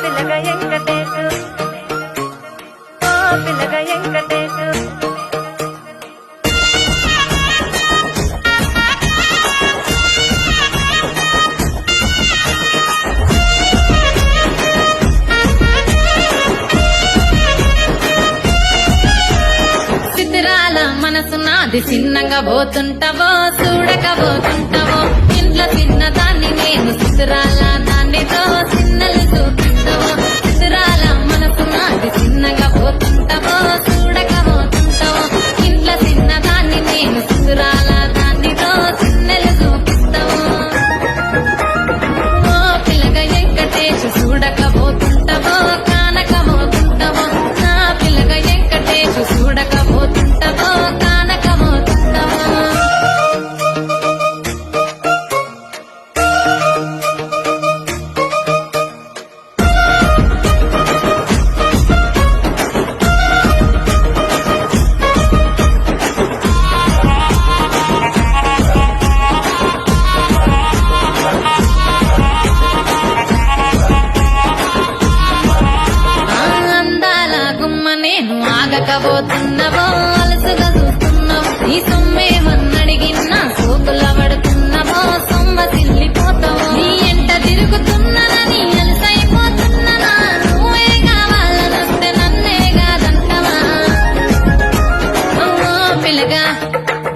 పిల్లగ వెంకటేశు ఓ పిల్లగ వెంకటేశు మనసు నాది చిన్నగా పోతుంటావో చూడకపోతుంటావో ఇంట్లో చిన్నదాన్ని నేను చిత్రాల దానితో చిన్నలు చూపిస్తావో చిత్రాల మనసు నాది చిన్నగా పోతుంటావో చూడకపోతుంటావో ఇంట్లో చిన్నదాన్ని నేను చిత్రాల దానితో చిన్నలు చూపిస్తావో ఓ పిల్లగా వెంకటేశు చూడకపోతుంటావో కానకపోతుంటావో నా పిల్లగా వెంకటేశు చూడకపోతుంటావో ఆగకపోతున్నావో అలసుగా చూస్తున్నావు నీ సొమ్మేమన్నడిగినా సోకుల పడుతున్నావో సొమ్మ సిల్లిపోతావు నీ ఎంట తిరుగుతున్నానని అలసైపోతున్నానా నువ్వే కావాలనొస్తే నన్నే కాదంటవా ఓ పిల్లగా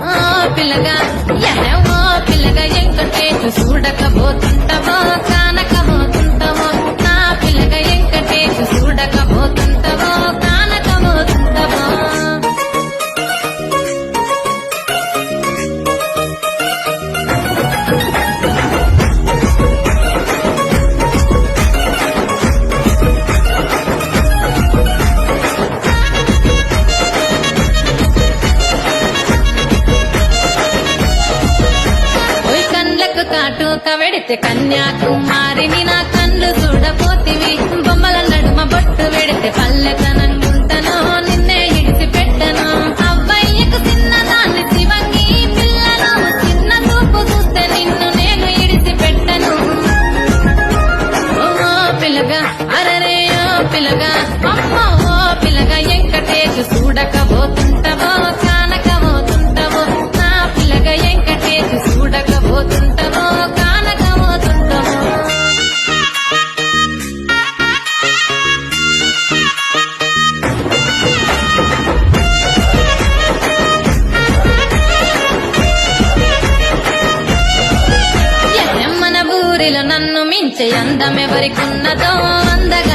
ఓ పిల్లగా ఓ పిల్లగా వెంకటేశు చూడకపోతుంటావో కానకపోతుంటావో నా పిల్లగా వెంకటేశు చూడకపోతుంటావో కాటుక వెడితే కన్యాకుమారిని నా కళ్ళు చూడపోతివి బొమ్మల నడుమ బొట్టు వెడితే పల్లెతనంగుంటను నిన్నే ఇడిసి పెట్టను అవ్వయ్యకు చిన్నదాన్ని శివంగి పిల్లను చిన్న చూపు చూస్తే నిన్ను నేను ఇడిసి పెట్టను ఓ పిల్లగా అరరే ఓ పిల్లగా అమ్మో ఓ పిల్లగా వెంకటేశు చూడకపోతుంటావో కానకపోతుంటావో నా పిల్లగా వెంకటేశు చూడకపోతుంటావో కానకపోతుంటావో మన ఊరిలో నన్ను మించే అందమెవరికున్నదో అందగా